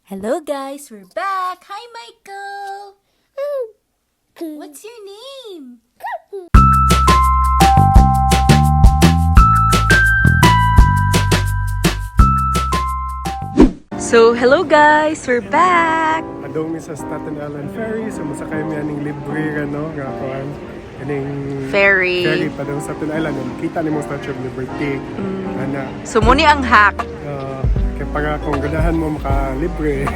Hello guys, we're back! Hi Michael! What's your name? So, hello guys, we're back! Adong mi sa Staten Island Ferry, so masakay mi aning libre no, nga kuan aning Ferry. pa daw sa Staten Island. Kita nimo Statue of Liberty. Ana. So, muni ang hack. Kaya para kung ganahan mo maka-libre.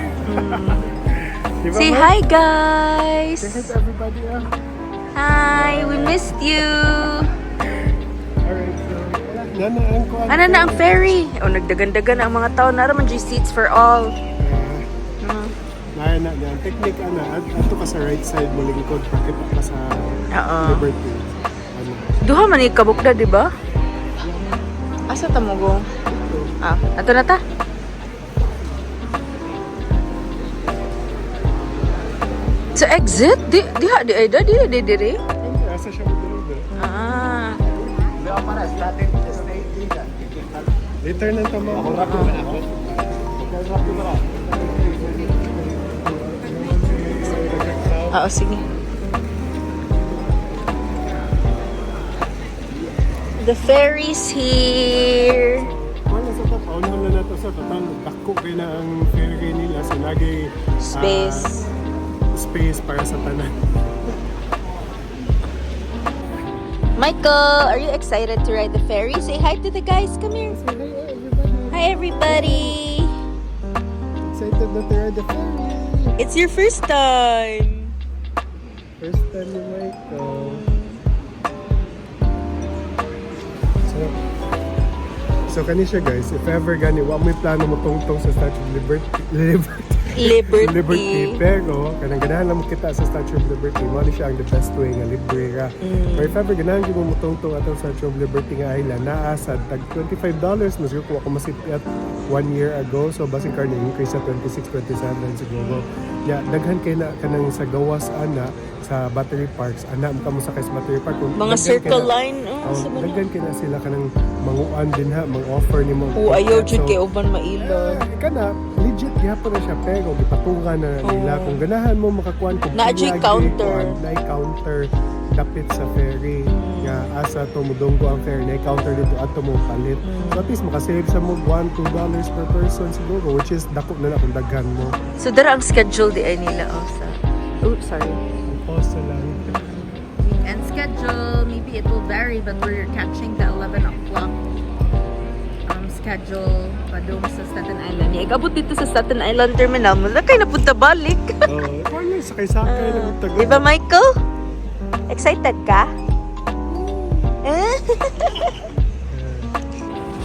Diba, Say hi guys! Say hi to everybody. Hi, we missed you! Alright, so nana ang kuan. Ano na ang ferry? O, nagdagan-dagan ang mga tao. Naramang G seats for all. Na yan. Technique ato ka sa right side mo lingkod, pakita ka sa Liberty. Ano? Duha man ikabukda, di ba? Asa ta mo go? Ato na ta? So exit? Di ay di. Asa siya mo dito. Later na tama. Sige. The ferry's here. Wala sa tapaon mo na nato sa total dako kay na ang ferry nila sa nagay space para sa tanan. Michael, are you excited to ride the ferry? Say hi to the guys. Come here. Hi everybody. Excited na to ride the ferry. It's your first time. First time ni Michael. So kani siya guys, if ever gani wa may plano mo tungtong sa Statue of Liberty, pero kanang ganahan lang mo kita sa Statue of Liberty, mo siya ang the best way nga libre ra. But if ever ganahan gyud mo tungtong atong Statue of Liberty nga island, naa sa tag $25 mas gyud ko masipyat 1 year ago, so basic car increase sa 26, 27 siguro. Ya, daghan kay na kanang sa gawas ana sa battery parks, ana mo sa kay sa battery park mga circle line daghan kay na sila kanang manguan din ha, mang-offer nimo. Ayaw jud kay uban maila. Kana legit gyapon na siya, pero gipatungan na nila kung ganahan mo makakuan kung counter dapit sa ferry nga asa to mudunggo ang ferry na counter dito ato mo palit, so at least makasave sa mo $1-2 per person siguro, which is dako na kung daghan mo. So dara ang schedule di ay nila sorry. Pause lang. Weekend schedule, maybe it will vary, but we're catching the 11 o'clock schedule padung sa Staten Island. Ikabot dito sa Staten Island Terminal, mula kay napunta balik. Wala, sakay-sakay na magtagal. Diba Michael? Excited ka?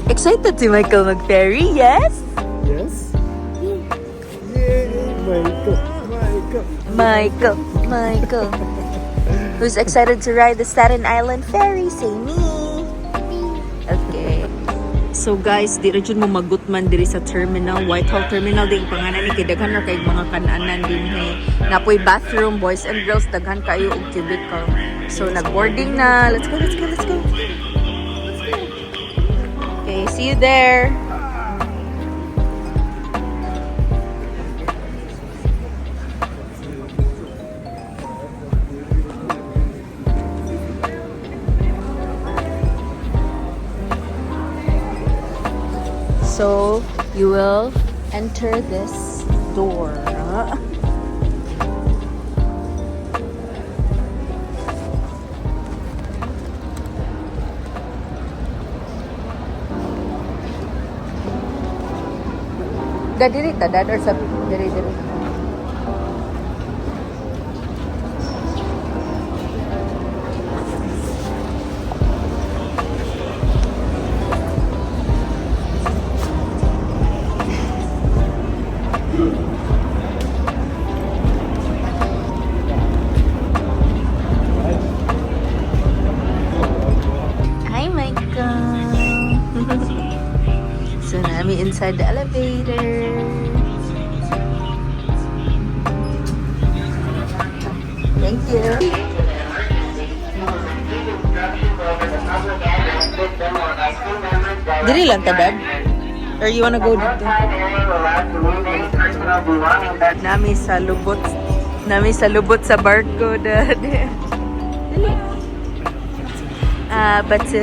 Excited si Michael mag-ferry, yes? Yes? Yay! Michael. Who's excited to ride the Staten Island ferry? Say me. Okay. So guys, di rin mo magutman diri sa terminal, Whitehall Terminal, di panganan ni kay daghan ra kay mga kananan dinhi. Napoy bathroom, boys and girls, daghan kayo og cubicle. So nag-boarding na. Let's go. Okay, see you there. So, you will enter this door. Diri ta dad or sa diri. So now I'm inside the elevator. Thank you. Dili lang ta, Dad? Or you wanna go dito? Nami sa lubot. Nami sa lubot sa barko, Dad. Dali. Patsi.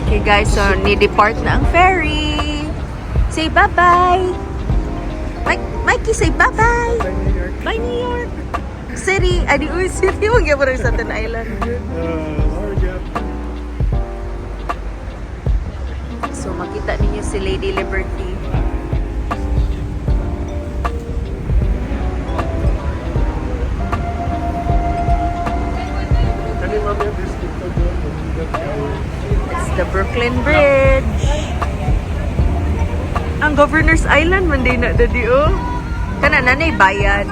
Okay guys, so ni-depart na ang ferry. Say bye-bye. Mikey, say bye-bye. Bye, New York. City. City. Mag-iabot sa Staten Island. So, makita ninyo si Lady Liberty. It's the Brooklyn Bridge. Ang Governor's Island, man din na dadi, oh. Kana nanay bayan.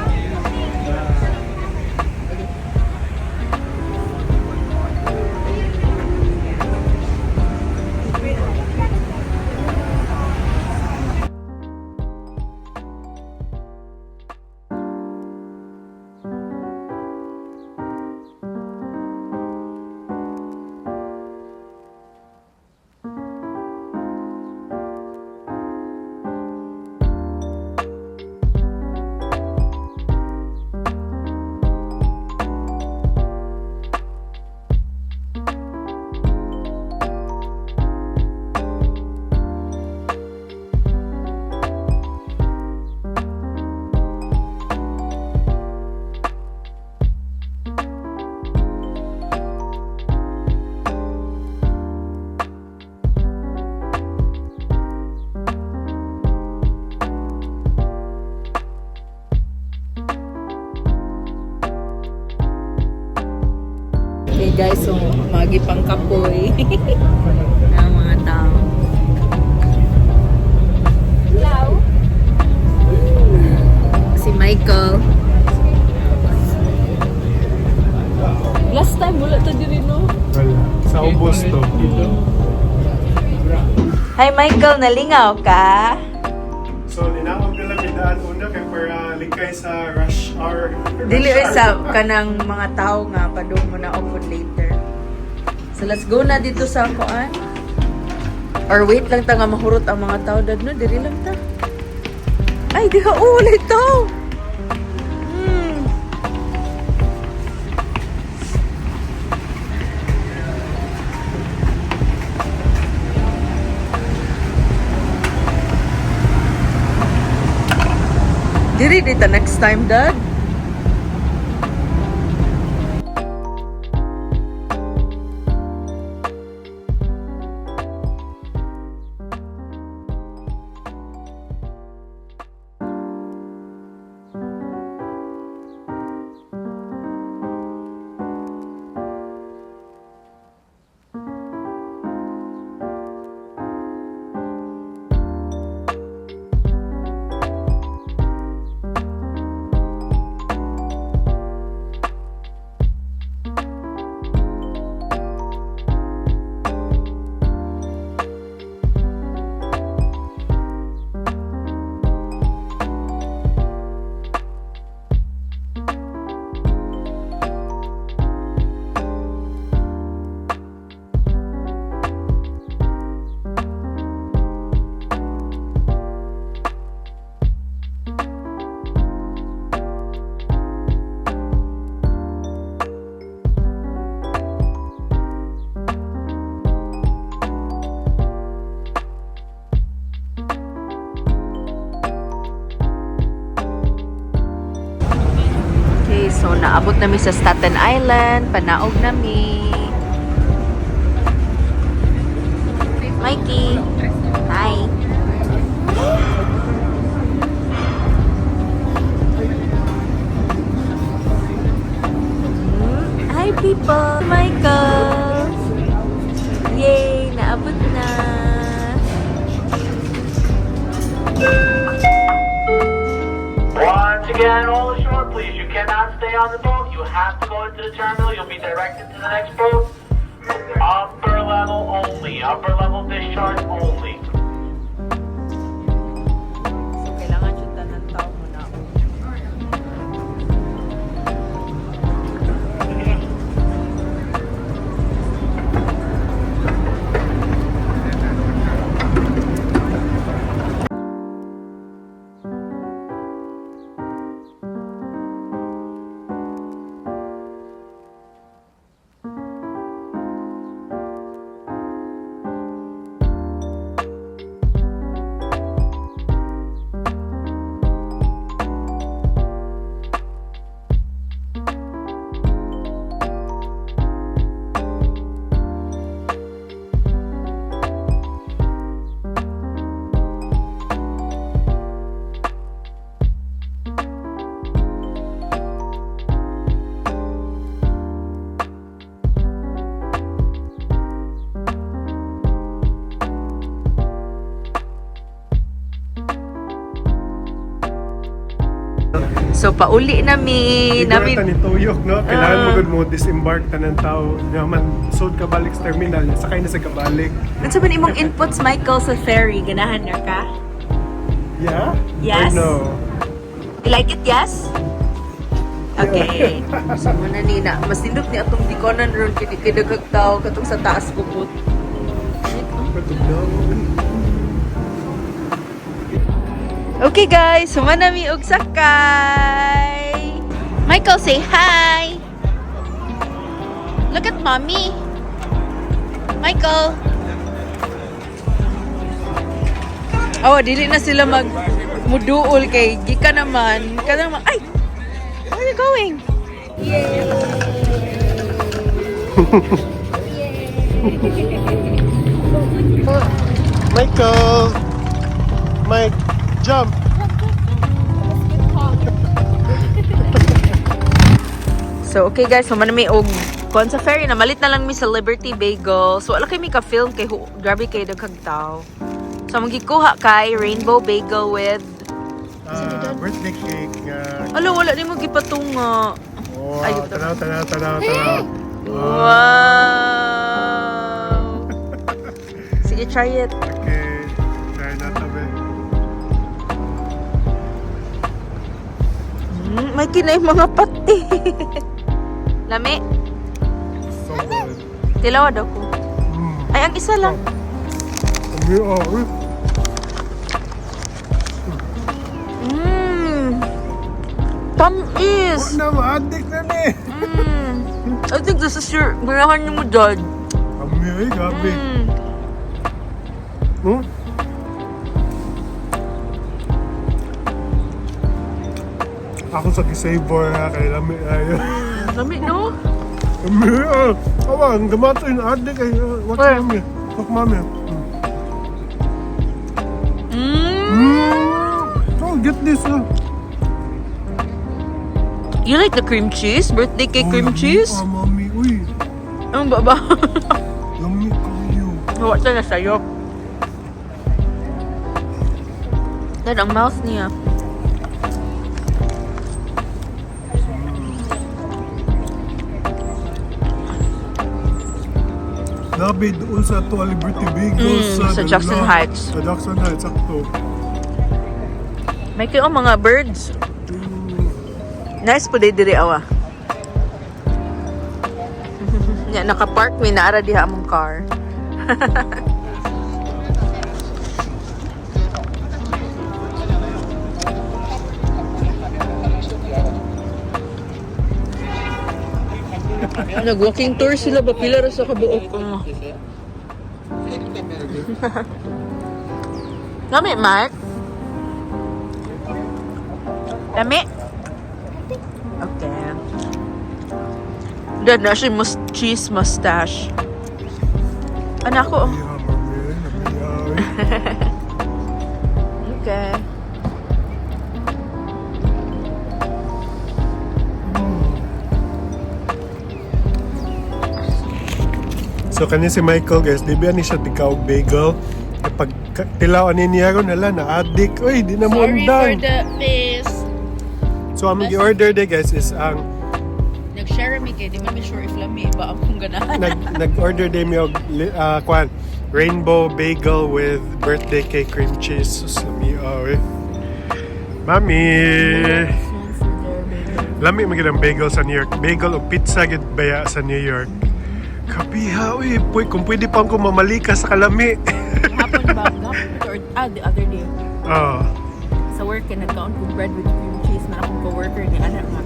Okay guys, so magi pang kapoy ng mga tao. Hello. Si Michael. Last time wala to diri no. Wala. Sa ubos to. Hi Michael, nalingaw ka? So, linawag nila bidaan una kay para likay sa rush hour. Dili ay sa kanang mga tao nga padung mo na open later. So let's go na dito sa kuan. Or wait lang ta nga mahurot ang mga tao dad no, diri lang ta. Ay, di ka ulit tao. Diri dito next time, Dad. So, naabot namin sa Staten Island. Panaog namin. Mikey. Hi. Hi, people. Michael. Yay! Naabot na. Once again, all ashore, please. You cannot stay on the boat. You have to go into the terminal. You'll be directed to the next boat. Upper level only. Upper level discharge only. So, kailangan siya ng tao muna. So, pauli nami. Siguro ta ni Tuyok, no? Kailangan mo good mo disembark tanang tao. Naman, sud ka balik sa terminal, sakay na sa kabalik. Ano sa imong inputs, Michael, sa ferry? Ganahan na ka? Yeah? Yes? Or no? You like it, yes? Okay. So, muna nina. Mas nindot ni atong dikonan ron kinikidaghag tao katong sa taas kupot. Okay guys, sumanami og sakay. Michael, say hi. Look at mommy. Michael. Oh, dili na sila muduol kay gika naman. Kada naman, ay! Where are you going? Michael! Mike, jump! So, okay guys, humanami og kon sa ferry na malit na lang mi sa Liberty Bagel. So, wala kay mi ka-film kay grabe kay daghang tao. So, magikuha kay Rainbow Bagel with Birthday cake. Alo, wala ni mo gipatunga. Wow, Ay, tanaw. Wow! Sige, try it. Okay, try na tabi. May kinay mga pati. Lami, So good. tilawad ako. Ay, ang isa lang. Tamis! Na, ma-addict na ni. I think this is your ganahan niyo mo, Dad. Kami, gabi. Ako sa kisabor ha, kay lami ayo. Lami, no? Lami, awa, ang gamato yung addict ay, what's Where? mami? What's mami? Oh, get this, You like the cream cheese? Birthday cake cream cheese? Ah, mami, uy. Ang baba. Lami kayo. Wala na sa'yo. Dad, ang mouth niya. Labi doon sa Tua Liberty Bagels sa Jackson Heights. Sa Jackson Heights, sakto. May kayo mga birds. Nice po diri awa. Ya, naka-park may naara diha among car. Nag-walking tour sila ba pila ra sa kabuok ko. Lami, Mark? Lami? Okay. Dad na siya cheese mustache. Anak ko. Yeah, mami, nabiyay. Okay. So kani si Michael guys, di ba ni siya tikaw bagel. Kapag tilaw ani niya ron hala na addict. Uy, di na mo undan. the face. So ang gi-order day guys is ang Nag-share mi kay di man mi sure if lami ba akong ganahan. nag-order day mi og kwan rainbow bagel with birthday cake cream cheese. Sus lami Mami. Lami magid ang bagel sa New York. Bagel o pizza gid baya sa New York. Kapiha, uy, kung pwede pa akong mamalika sa kalami. Hapon ba? Or the other day. Oh. Sa work, nagkaon kong bread with cream cheese na akong co-worker ni anak nga.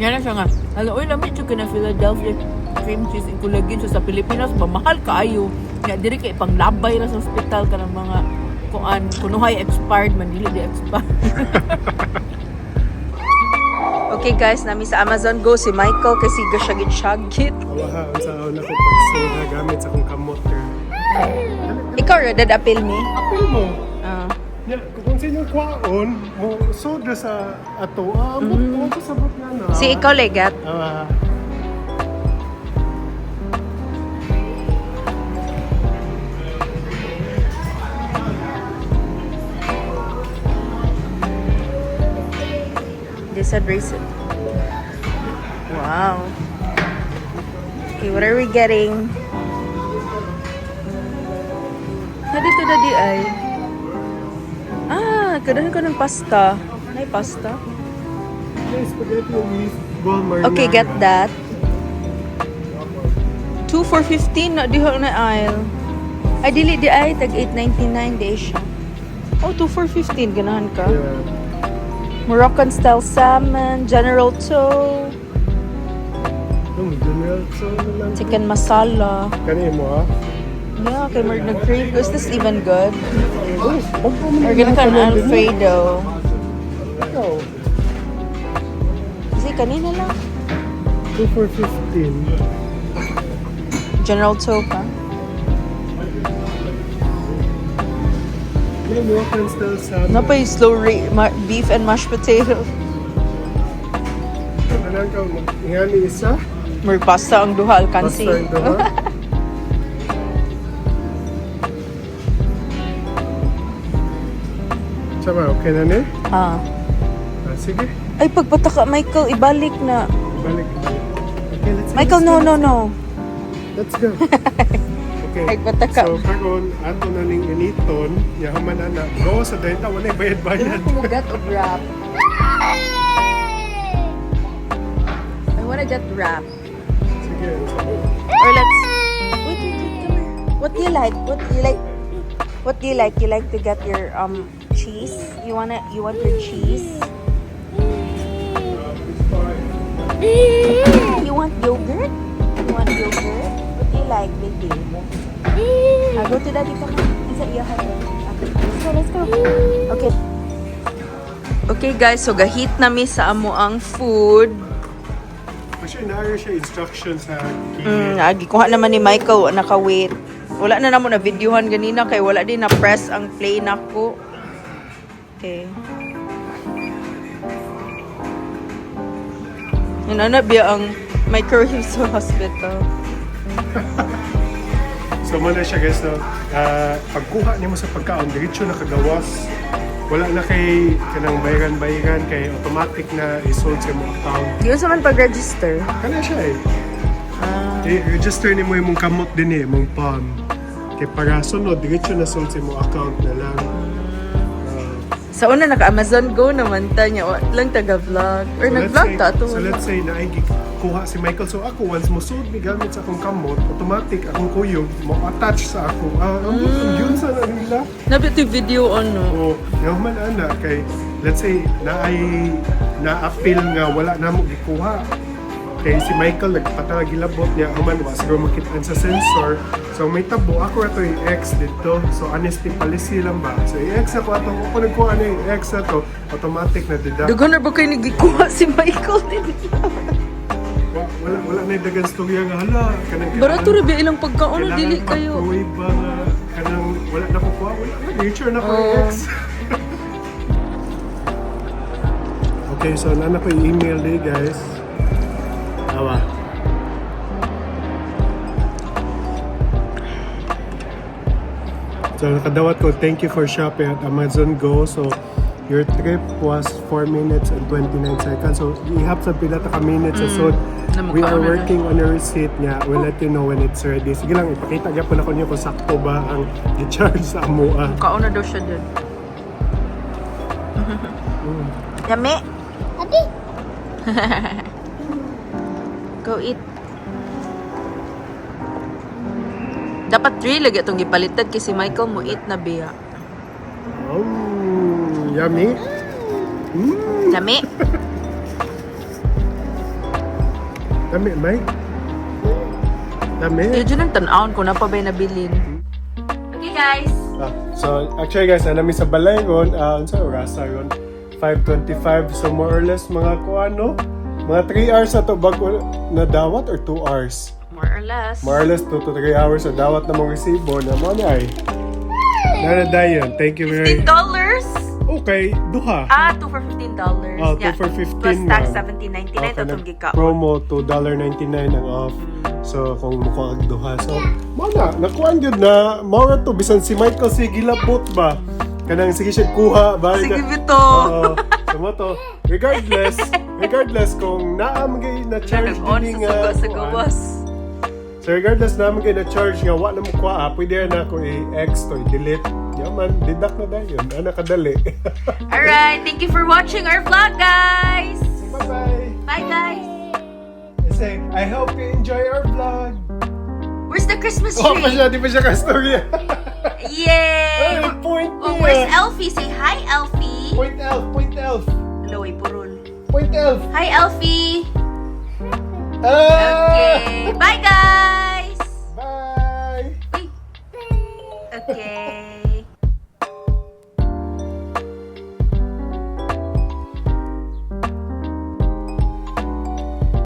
Yan na siya nga. Hala, uy, lamit siya ka na Philadelphia cream cheese. Ikulagin siya sa Pilipinas. Mamahal kaayo. Nga, diri kay panglabay na sa hospital ka ng mga kunuhay expired man. Dili di expired. Okay guys, nami sa Amazon Go si Michael kasi gasyagit-syagit. Awaha, ang sa una ko pag-soda gamit sa akong kamot. Ikaw ra dadapil mi? Apil mo. Ah. Yeah, kung sa inyong kwaon, mo soda sa ato, mo sa sabot na na. Si ikaw legat. Awaha. This said race it. Wow. Okay, what are we getting? Dito na di ay. Kadahan ka ng pasta. May pasta? May spaghetti yung meatball marinara. Okay, get that. 2 for 15 na diha na aisle. Ay dili di ay tag 8.99 di siya. Oh, 2 for 15 ganahan ka. Yeah. Moroccan style salmon, General Tso, General Tso na lang. chicken masala. Kanina mo Yeah, kay more nag-crave. Is this even good? Oh, Or gonna ka ng Alfredo. Ikaw. Kasi kanina lang. 2 for 15. General Tso ka. May Moroccan style salmon. Napay beef and mashed potato. Kanalang ka, ingani isa. More pasta ang duha, alkansi. Basta ito ha. Sama, okay na ni? Sige. Ay, pagpataka, Michael, ibalik na. Balik. Okay, let's go. Michael, no. Let's go. Okay. Ay, pataka. So, karon ato na ning initon, yaman na go sa denta wala bayad-bayad. Get a wrap. I wanna get wrap. Sige. Or let's... Wait, come here. What do you like? What do you like? You like to get your cheese? You want your cheese? You want yogurt? You want yogurt? What do you like, baby? Go to daddy, come on. Isa iya ha. Let's go. Okay. Okay guys, so gahit nami sa amo ang food. Kasi naari siya instructions sa key. Agi kuha naman ni Michael, naka-wait. Wala na namo na videohan ganina kay wala din na press ang play nako. Okay. Inana biya ang my curfew sa hospital. So muna siya guys, no? Pagkuha niyo mo sa pagkaon, diretso na kagawas. Wala na kay kanang bayaran kay automatic na isold sa mo account. Di sa man pag-register. Kana siya I-register ni mo yung kamot din mong palm. Kay para sunod, diretso na sold sa mo account na lang. Sa una naka-Amazon Go naman ta niya. Wala lang taga-vlog. Or nag-vlog ta to. So let's say na ay kuha si Michael. So ako, once mo sold mi gamit sa akong kamot, automatic akong kuyog mo attach sa ako. Yun sa na nila. Nabit yung video O, ano. yaman ana kay let's say na-appeal nga wala na mo gikuha. Kay si Michael nagpatala gilabot niya human wa siguro makitaan sa sensor. So may tabo ako ato yung X dito. So honesty policy lang ba. So i-X ako ato ko nagkuha na yung X na to, automatic na deduct. Dagan na ba kayo nagikuha si Michael din? Wala na yung dagan storya nga hala. Barato rin ba ilang pagkaon o dili kayo? Microwave ba nga kanang wala na kukuha. Wala na, nature na ko yung X. Okay, so nana ko yung email day guys. Awa. So nakadawat ko, thank you for shopping at Amazon Go. So your trip was 4 minutes and 29 seconds. So you have some pila ka minutes. So we are working on a receipt niya. We'll let you know when it's ready. Sige lang, ipakita agad pala ko niyo kung sakto ba ang i-charge sa amua. Kaon na daw siya dun. Yummy? Adi. Go eat. Dapat 3 lagi itong gipalitan kasi Michael mo eat na biya. Oh, yummy. Yummy? Yummy, Mike. Yummy. Yun ang tanawon ko na pa ba'y nabilin. Okay guys. So actually guys, namin sa balay ron, sa orasa ron, 5:25. So more or less mga kuano, mga 3 hours na to bago na dawat or 2 hours? More or less. More or less 2 to 3 hours na dawat na mong resibo na mo na ay. Nana thank you very $15? Okay, duha. 2 for $15. Oh, 2 for 15 Plus tax, na. $17.99 Okay, itong gikaon. promo $2.99 ang off. So kung mukhang agduha. So, mana, nakuhaan yun na, maura to, bisan si Michael si gilabot ba? kanang sige siya kuha ba? Sige bito. Oo. Tama to. Regardless kung naamagay na charge On din sa gawas. So regardless naamagay na charge nga wala mo kuha, pwede na ako i-X to i-delete. Yaman, deduct na dayon. Ana kadali. Alright, thank you for watching our vlog, guys. Bye-bye. Bye, guys. Say, I hope you enjoy our vlog. Where's the Christmas Oh, tree? di pa siya ka-story. Yay! Ay, point Oh, niya. where's Elfie? Say hi, Elfie. Point elf. Hello, purul. Point elf. Hi, Elfie. Ah! Okay. Bye, guys. Bye. Wait. Okay.